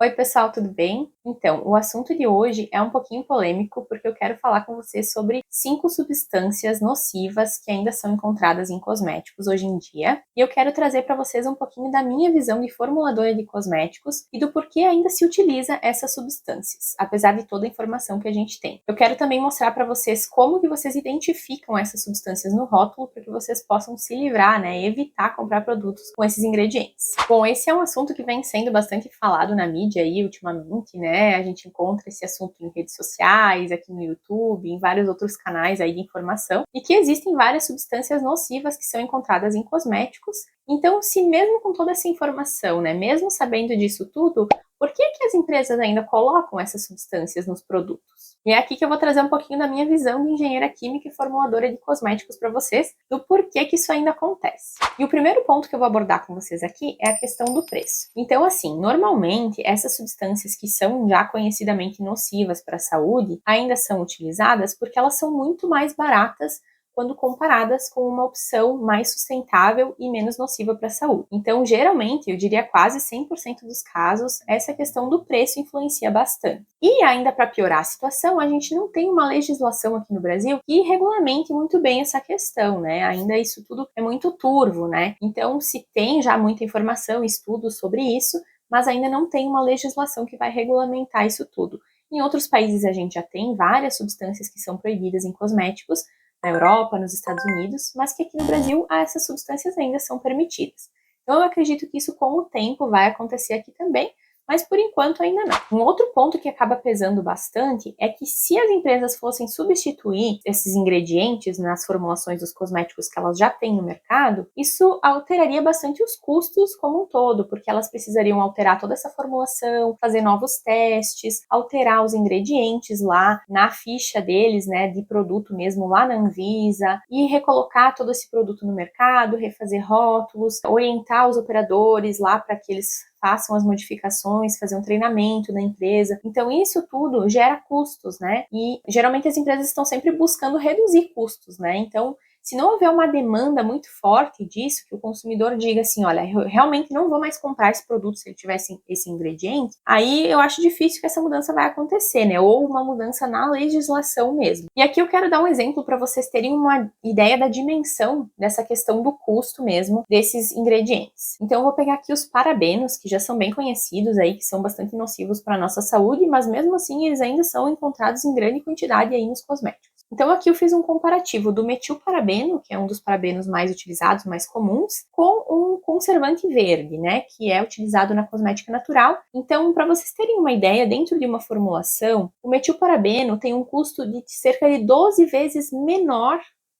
Oi, pessoal, tudo bem? Então, o assunto de hoje é um pouquinho polêmico porque eu quero falar com vocês sobre 5 substâncias nocivas que ainda são encontradas em cosméticos hoje em dia. E eu quero trazer para vocês um pouquinho da minha visão de formuladora de cosméticos e do porquê ainda se utiliza essas substâncias, apesar de toda a informação que a gente tem. Eu quero também mostrar para vocês como que vocês identificam essas substâncias no rótulo para que vocês possam se livrar, né, evitar comprar produtos com esses ingredientes. Bom, esse é um assunto que vem sendo bastante falado na mídia aí ultimamente, né? A gente encontra esse assunto em redes sociais, aqui no YouTube, em vários outros canais aí de informação, e que existem várias substâncias nocivas que são encontradas em cosméticos. Então, se mesmo com toda essa informação, né, mesmo sabendo disso tudo, por que as empresas ainda colocam essas substâncias nos produtos? E é aqui que eu vou trazer um pouquinho da minha visão de engenheira química e formuladora de cosméticos para vocês, do porquê que isso ainda acontece. E o primeiro ponto que eu vou abordar com vocês aqui é a questão do preço. Então, assim, normalmente essas substâncias que são já conhecidamente nocivas para a saúde ainda são utilizadas porque elas são muito mais baratas quando comparadas com uma opção mais sustentável e menos nociva para a saúde. Então, geralmente, eu diria quase 100% dos casos, essa questão do preço influencia bastante. E ainda para piorar a situação, a gente não tem uma legislação aqui no Brasil que regulamente muito bem essa questão, né? Ainda isso tudo é muito turvo, né? Então, se tem já muita informação, estudos sobre isso, mas ainda não tem uma legislação que vai regulamentar isso tudo. Em outros países a gente já tem várias substâncias que são proibidas em cosméticos, na Europa, nos Estados Unidos, mas que aqui no Brasil essas substâncias ainda são permitidas. Então eu acredito que isso com o tempo vai acontecer aqui também, mas por enquanto ainda não. Um outro ponto que acaba pesando bastante é que se as empresas fossem substituir esses ingredientes nas formulações dos cosméticos que elas já têm no mercado, isso alteraria bastante os custos como um todo, porque elas precisariam alterar toda essa formulação, fazer novos testes, alterar os ingredientes lá na ficha deles, né, de produto mesmo lá na Anvisa, e recolocar todo esse produto no mercado, refazer rótulos, orientar os operadores lá para que eles façam as modificações, fazer um treinamento na empresa. Então, isso tudo gera custos, né? E geralmente as empresas estão sempre buscando reduzir custos, né? Então, se não houver uma demanda muito forte disso, que o consumidor diga assim, olha, eu realmente não vou mais comprar esse produto se ele tivesse esse ingrediente, aí eu acho difícil que essa mudança vai acontecer, né? Ou uma mudança na legislação mesmo. E aqui eu quero dar um exemplo para vocês terem uma ideia da dimensão dessa questão do custo mesmo desses ingredientes. Então eu vou pegar aqui os parabenos, que já são bem conhecidos aí, que são bastante nocivos para a nossa saúde, mas mesmo assim eles ainda são encontrados em grande quantidade aí nos cosméticos. Então aqui eu fiz um comparativo do metilparabeno, que é um dos parabenos mais utilizados, mais comuns, com um conservante verde, né, que é utilizado na cosmética natural. Então, para vocês terem uma ideia, dentro de uma formulação, o metilparabeno tem um custo de cerca de 12 vezes menor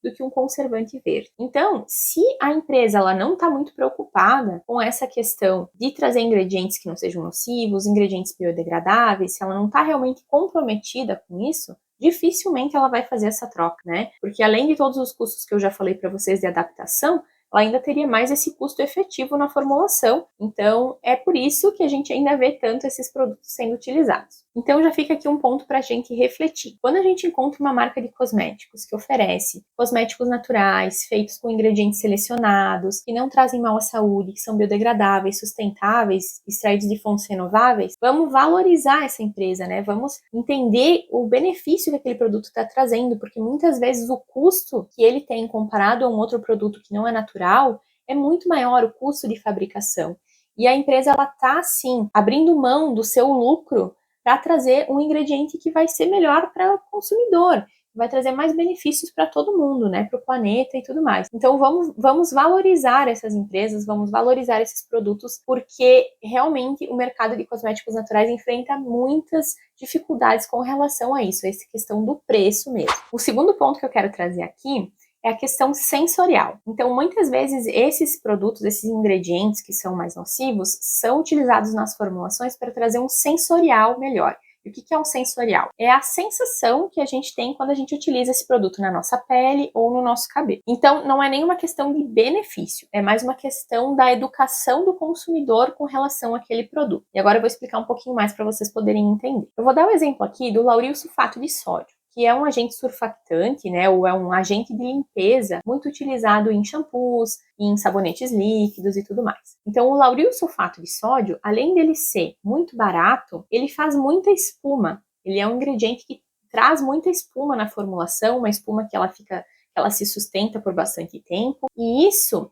do que um conservante verde. Então, se a empresa ela não está muito preocupada com essa questão de trazer ingredientes que não sejam nocivos, ingredientes biodegradáveis, se ela não está realmente comprometida com isso, dificilmente ela vai fazer essa troca, né? Porque além de todos os custos que eu já falei para vocês de adaptação, ela ainda teria mais esse custo efetivo na formulação. Então, é por isso que a gente ainda vê tanto esses produtos sendo utilizados. Então, já fica aqui um ponto para a gente refletir. Quando a gente encontra uma marca de cosméticos que oferece cosméticos naturais, feitos com ingredientes selecionados, que não trazem mal à saúde, que são biodegradáveis, sustentáveis, extraídos de fontes renováveis, vamos valorizar essa empresa, né? Vamos entender o benefício que aquele produto está trazendo, porque muitas vezes o custo que ele tem comparado a um outro produto que não é natural é muito maior o custo de fabricação. E a empresa ela está, sim, abrindo mão do seu lucro para trazer um ingrediente que vai ser melhor para o consumidor, vai trazer mais benefícios para todo mundo, né, para o planeta e tudo mais. Então vamos valorizar essas empresas, vamos valorizar esses produtos, porque realmente o mercado de cosméticos naturais enfrenta muitas dificuldades com relação a isso, a essa questão do preço mesmo. O segundo ponto que eu quero trazer aqui é a questão sensorial. Então, muitas vezes, esses produtos, esses ingredientes que são mais nocivos, são utilizados nas formulações para trazer um sensorial melhor. E o que é um sensorial? É a sensação que a gente tem quando a gente utiliza esse produto na nossa pele ou no nosso cabelo. Então, não é nenhuma questão de benefício, é mais uma questão da educação do consumidor com relação àquele produto. E agora eu vou explicar um pouquinho mais para vocês poderem entender. Eu vou dar o exemplo aqui do lauril sulfato de sódio, que é um agente surfactante, né, ou é um agente de limpeza muito utilizado em shampoos, em sabonetes líquidos e tudo mais. Então, o lauril sulfato de sódio, além dele ser muito barato, ele faz muita espuma. Ele é um ingrediente que traz muita espuma na formulação, uma espuma que ela se sustenta por bastante tempo. E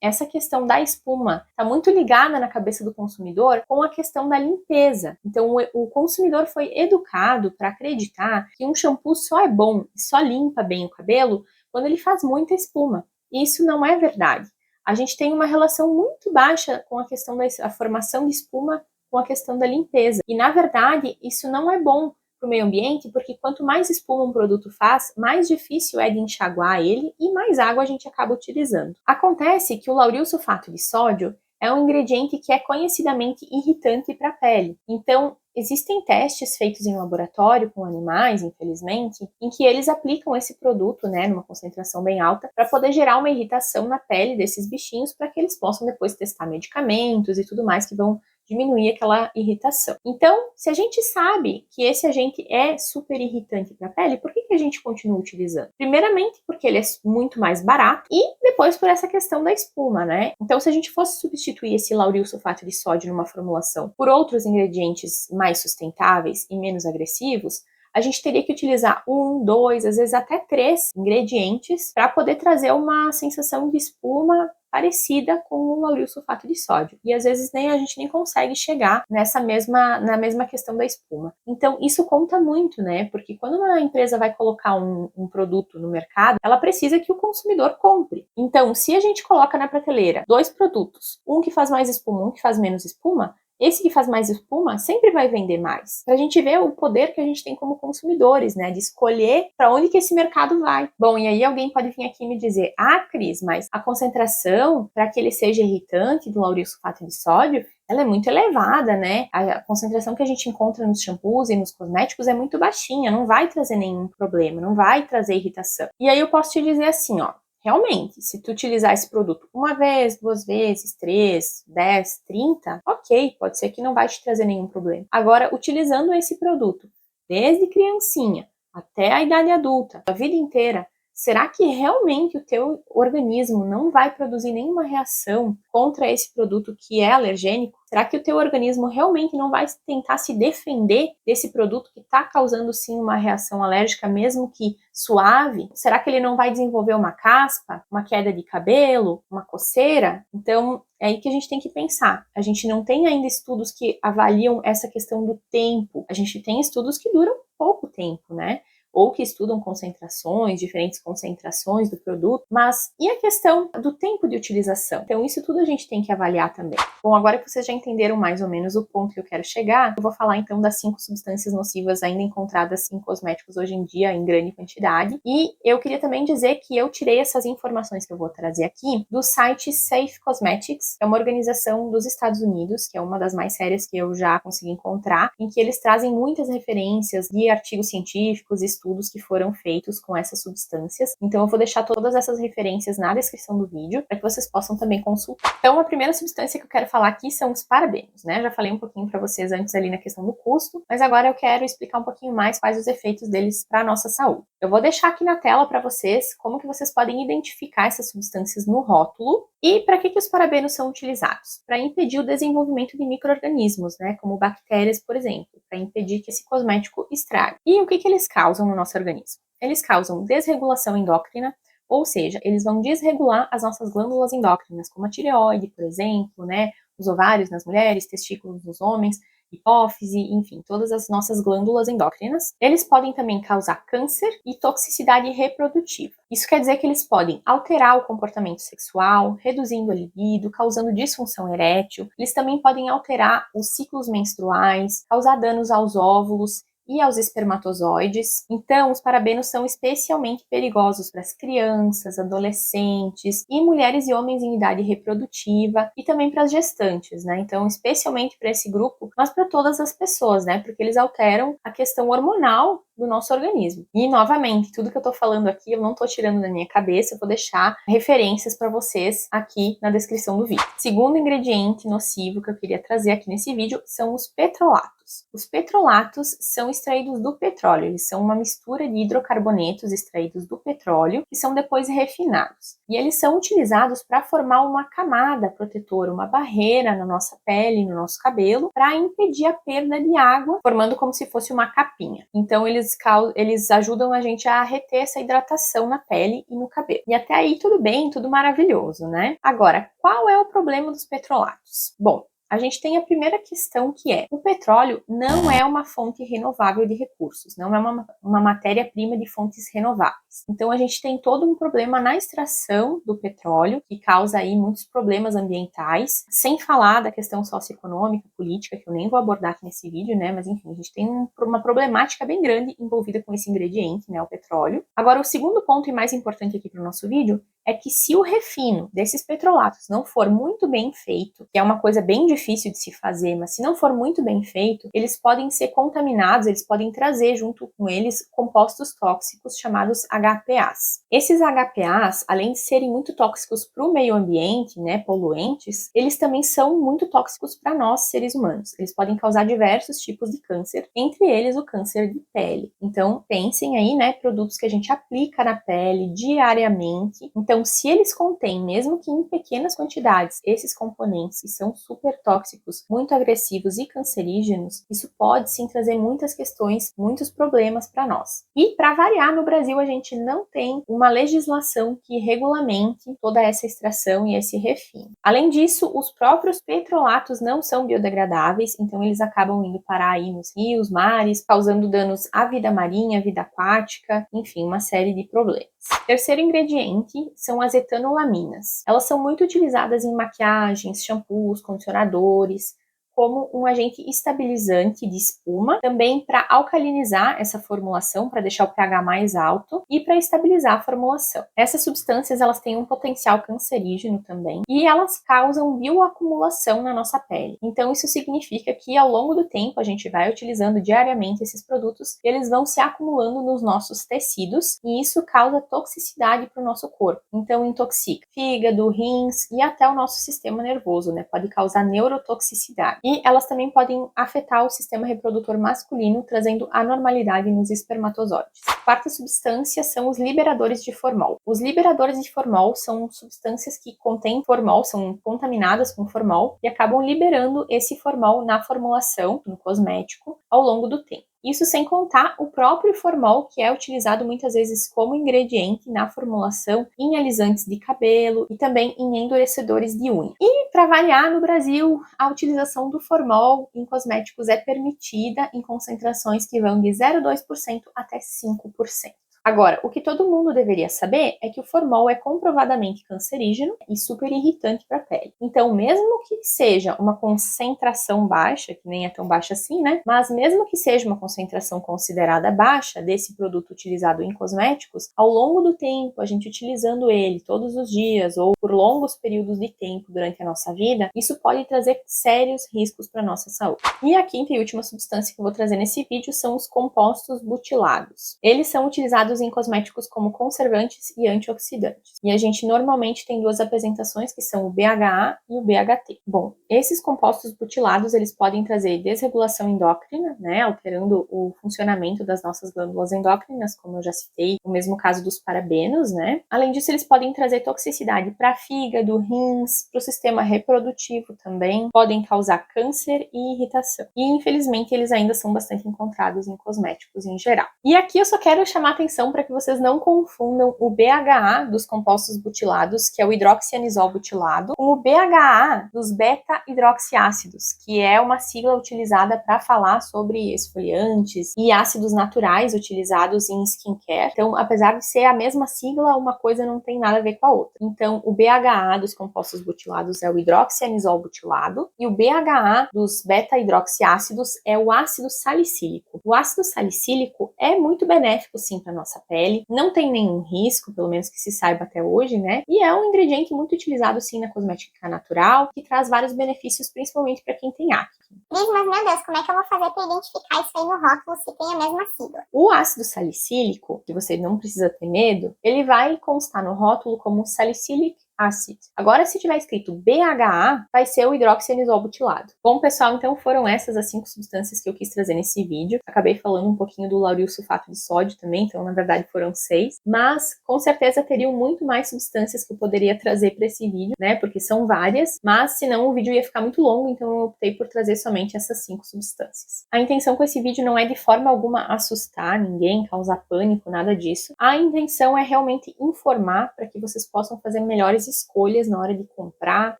essa questão da espuma, está muito ligada na cabeça do consumidor com a questão da limpeza. Então, o consumidor foi educado para acreditar que um shampoo só é bom, só limpa bem o cabelo quando ele faz muita espuma. E isso não é verdade. A gente tem uma relação muito baixa com a questão da formação de espuma com a questão da limpeza. E, na verdade, isso não é bom para o meio ambiente, porque quanto mais espuma um produto faz, mais difícil é de enxaguar ele e mais água a gente acaba utilizando. Acontece que o lauril sulfato de sódio é um ingrediente que é conhecidamente irritante para a pele. Então, existem testes feitos em laboratório com animais, infelizmente, em que eles aplicam esse produto, né, numa concentração bem alta, para poder gerar uma irritação na pele desses bichinhos, para que eles possam depois testar medicamentos e tudo mais que vão diminuir aquela irritação. Então, se a gente sabe que esse agente é super irritante para a pele, por que a gente continua utilizando? Primeiramente, porque ele é muito mais barato e depois por essa questão da espuma, né? Então, se a gente fosse substituir esse lauril sulfato de sódio numa formulação por outros ingredientes mais sustentáveis e menos agressivos, a gente teria que utilizar 1, 2, às vezes até 3 ingredientes para poder trazer uma sensação de espuma parecida com o lauril sulfato de sódio. E às vezes a gente nem consegue chegar na mesma questão da espuma. Então isso conta muito, né? Porque quando uma empresa vai colocar um produto no mercado, ela precisa que o consumidor compre. Então, se a gente coloca na prateleira 2 produtos, um que faz mais espuma, um que faz menos espuma, esse que faz mais espuma sempre vai vender mais. Pra gente ver o poder que a gente tem como consumidores, né? De escolher para onde que esse mercado vai. Bom, e aí alguém pode vir aqui me dizer: ah, Cris, mas a concentração para que ele seja irritante do lauril sulfato de sódio, ela é muito elevada, né? A concentração que a gente encontra nos shampoos e nos cosméticos é muito baixinha, não vai trazer nenhum problema, não vai trazer irritação. E aí eu posso te dizer assim, ó, realmente, se tu utilizar esse produto uma vez, 2 vezes, 3, 10, 30, ok, pode ser que não vai te trazer nenhum problema. Agora, utilizando esse produto desde criancinha até a idade adulta, a vida inteira, será que realmente o teu organismo não vai produzir nenhuma reação contra esse produto que é alergênico? Será que o teu organismo realmente não vai tentar se defender desse produto que está causando sim uma reação alérgica, mesmo que suave? Será que ele não vai desenvolver uma caspa, uma queda de cabelo, uma coceira? Então, é aí que a gente tem que pensar. A gente não tem ainda estudos que avaliam essa questão do tempo. A gente tem estudos que duram pouco tempo, né? Ou que estudam concentrações, diferentes concentrações do produto, mas e a questão do tempo de utilização? Então isso tudo a gente tem que avaliar também. Bom, agora que vocês já entenderam mais ou menos o ponto que eu quero chegar, eu vou falar então das 5 substâncias nocivas ainda encontradas em cosméticos hoje em dia em grande quantidade. E eu queria também dizer que eu tirei essas informações que eu vou trazer aqui do site Safe Cosmetics, é uma organização dos Estados Unidos, que é uma das mais sérias que eu já consegui encontrar, em que eles trazem muitas referências de artigos científicos, estudos que foram feitos com essas substâncias. Então eu vou deixar todas essas referências na descrição do vídeo para que vocês possam também consultar. Então a primeira substância que eu quero falar aqui são os parabenos, né? Já falei um pouquinho para vocês antes ali na questão do custo, mas agora eu quero explicar um pouquinho mais quais os efeitos deles para a nossa saúde. Eu vou deixar aqui na tela para vocês como que vocês podem identificar essas substâncias no rótulo e para que os parabenos são utilizados? Para impedir o desenvolvimento de micro-organismos, né? Como bactérias, por exemplo, para impedir que esse cosmético estrague. E o que eles causam no nosso organismo? Eles causam desregulação endócrina, ou seja, eles vão desregular as nossas glândulas endócrinas, como a tireoide, por exemplo, né? Os ovários nas mulheres, testículos nos homens, hipófise, enfim, todas as nossas glândulas endócrinas. Eles podem também causar câncer e toxicidade reprodutiva. Isso quer dizer que eles podem alterar o comportamento sexual, reduzindo a libido, causando disfunção erétil. Eles também podem alterar os ciclos menstruais, causar danos aos óvulos e aos espermatozoides. Então, os parabenos são especialmente perigosos para as crianças, adolescentes e mulheres e homens em idade reprodutiva e também para as gestantes, né? Então, especialmente para esse grupo, mas para todas as pessoas, né? Porque eles alteram a questão hormonal do nosso organismo. E, novamente, tudo que eu tô falando aqui, eu não tô tirando da minha cabeça, eu vou deixar referências para vocês aqui na descrição do vídeo. Segundo ingrediente nocivo que eu queria trazer aqui nesse vídeo são os petrolatos. Os petrolatos são extraídos do petróleo, eles são uma mistura de hidrocarbonetos extraídos do petróleo que são depois refinados. E eles são utilizados para formar uma camada protetora, uma barreira na nossa pele, no nosso cabelo, para impedir a perda de água, formando como se fosse uma capinha. Então eles ajudam a gente a reter essa hidratação na pele e no cabelo. E até aí tudo bem, tudo maravilhoso, né? Agora, qual é o problema dos petrolatos? Bom, a gente tem a primeira questão que é, o petróleo não é uma fonte renovável de recursos, não é uma matéria-prima de fontes renováveis. Então a gente tem todo um problema na extração do petróleo, que causa aí muitos problemas ambientais, sem falar da questão socioeconômica, política, que eu nem vou abordar aqui nesse vídeo, né, mas enfim, a gente tem uma problemática bem grande envolvida com esse ingrediente, né, o petróleo. Agora, o segundo ponto e mais importante aqui para o nosso vídeo é que se o refino desses petrolatos não for muito bem feito, que é uma coisa bem difícil de se fazer, mas se não for muito bem feito, eles podem ser contaminados, eles podem trazer junto com eles compostos tóxicos chamados HPAs. Esses HPAs, além de serem muito tóxicos para o meio ambiente, né, poluentes, eles também são muito tóxicos para nós, seres humanos. Eles podem causar diversos tipos de câncer, entre eles o câncer de pele. Então, pensem aí, né, produtos que a gente aplica na pele diariamente. Então, se eles contêm, mesmo que em pequenas quantidades, esses componentes que são super tóxicos, muito agressivos e cancerígenos, isso pode sim trazer muitas questões, muitos problemas para nós. E para variar, no Brasil a gente não tem uma legislação que regulamente toda essa extração e esse refino. Além disso, os próprios petrolatos não são biodegradáveis, então eles acabam indo parar aí nos rios, mares, causando danos à vida marinha, à vida aquática, enfim, uma série de problemas. Terceiro ingrediente são as etanolaminas. Elas são muito utilizadas em maquiagens, shampoos, condicionadores, como um agente estabilizante de espuma, também para alcalinizar essa formulação, para deixar o pH mais alto e para estabilizar a formulação. Essas substâncias elas têm um potencial cancerígeno também e elas causam bioacumulação na nossa pele. Então isso significa que ao longo do tempo a gente vai utilizando diariamente esses produtos, eles vão se acumulando nos nossos tecidos e isso causa toxicidade para o nosso corpo. Então intoxica fígado, rins e até o nosso sistema nervoso, né? Pode causar neurotoxicidade. E elas também podem afetar o sistema reprodutor masculino, trazendo anormalidade nos espermatozoides. Quarta substância são os liberadores de formol. Os liberadores de formol são substâncias que contêm formol, são contaminadas com formol e acabam liberando esse formol na formulação, no cosmético, ao longo do tempo. Isso sem contar o próprio formol, que é utilizado muitas vezes como ingrediente na formulação em alisantes de cabelo e também em endurecedores de unha. E, para variar, no Brasil, a utilização do formol em cosméticos é permitida em concentrações que vão de 0,2% até 5%. Agora, o que todo mundo deveria saber é que o formol é comprovadamente cancerígeno e super irritante para a pele. Então, mesmo que seja uma concentração baixa, que nem é tão baixa assim, né? Mas mesmo que seja uma concentração considerada baixa desse produto utilizado em cosméticos, ao longo do tempo, a gente utilizando ele todos os dias ou por longos períodos de tempo durante a nossa vida, isso pode trazer sérios riscos para a nossa saúde. E a quinta e última substância que eu vou trazer nesse vídeo são os compostos butilados. Eles são utilizados em cosméticos como conservantes e antioxidantes. E a gente normalmente tem duas apresentações que são o BHA e o BHT. Bom, esses compostos butilados, eles podem trazer desregulação endócrina, né, alterando o funcionamento das nossas glândulas endócrinas, como eu já citei, o mesmo caso dos parabenos, né? Além disso, eles podem trazer toxicidade para fígado, rins, para o sistema reprodutivo também, podem causar câncer e irritação. E infelizmente, eles ainda são bastante encontrados em cosméticos em geral. E aqui eu só quero chamar a atenção para que vocês não confundam o BHA dos compostos butilados, que é o hidroxianisol butilado, com o BHA dos beta-hidroxiácidos, que é uma sigla utilizada para falar sobre esfoliantes e ácidos naturais utilizados em skincare. Então, apesar de ser a mesma sigla, uma coisa não tem nada a ver com a outra. Então, o BHA dos compostos butilados é o hidroxianisol butilado e o BHA dos beta-hidroxiácidos é o ácido salicílico. O ácido salicílico é muito benéfico, sim, para a nossa nossa pele, não tem nenhum risco, pelo menos que se saiba até hoje, né? E é um ingrediente muito utilizado sim na cosmética natural, que traz vários benefícios, principalmente para quem tem acne. Cris, mas meu Deus, como é que eu vou fazer para identificar isso aí no rótulo se tem a mesma sigla? O ácido salicílico, que você não precisa ter medo, ele vai constar no rótulo como salicylic acid. Agora, se tiver escrito BHA, vai ser o hidroxianisol butilado. Bom, pessoal, então foram essas as 5 substâncias que eu quis trazer nesse vídeo. Acabei falando um pouquinho do lauril sulfato de sódio também, então na verdade foram 6. Mas com certeza teriam muito mais substâncias que eu poderia trazer para esse vídeo, né? Porque são várias, mas senão o vídeo ia ficar muito longo, então eu optei por trazer somente essas 5 substâncias. A intenção com esse vídeo não é de forma alguma assustar ninguém, causar pânico, nada disso. A intenção é realmente informar para que vocês possam fazer melhores escolhas na hora de comprar,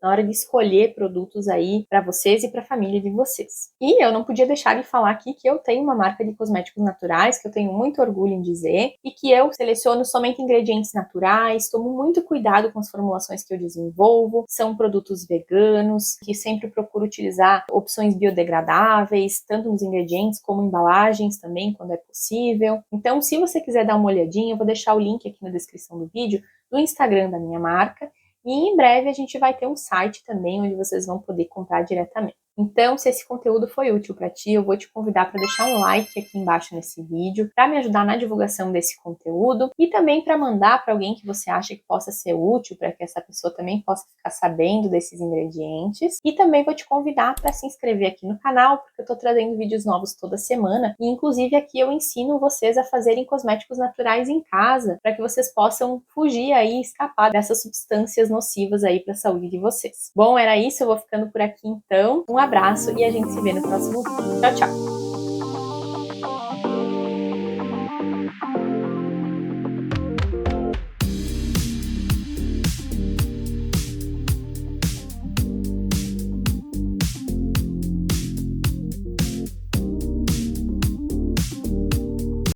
na hora de escolher produtos aí para vocês e para a família de vocês. E eu não podia deixar de falar aqui que eu tenho uma marca de cosméticos naturais, que eu tenho muito orgulho em dizer, e que eu seleciono somente ingredientes naturais, tomo muito cuidado com as formulações que eu desenvolvo, são produtos veganos, que sempre procuro utilizar opções biodegradáveis, tanto nos ingredientes como embalagens também, quando é possível. Então, se você quiser dar uma olhadinha, eu vou deixar o link aqui na descrição do vídeo do Instagram da minha marca, e em breve a gente vai ter um site também onde vocês vão poder comprar diretamente. Então, se esse conteúdo foi útil para ti, eu vou te convidar para deixar um like aqui embaixo nesse vídeo, para me ajudar na divulgação desse conteúdo e também para mandar para alguém que você acha que possa ser útil, para que essa pessoa também possa ficar sabendo desses ingredientes. E também vou te convidar para se inscrever aqui no canal, porque eu estou trazendo vídeos novos toda semana e inclusive aqui eu ensino vocês a fazerem cosméticos naturais em casa, para que vocês possam fugir aí, escapar dessas substâncias nocivas aí para a saúde de vocês. Bom, era isso, eu vou ficando por aqui então. Um abraço e a gente se vê no próximo vídeo. Tchau, tchau!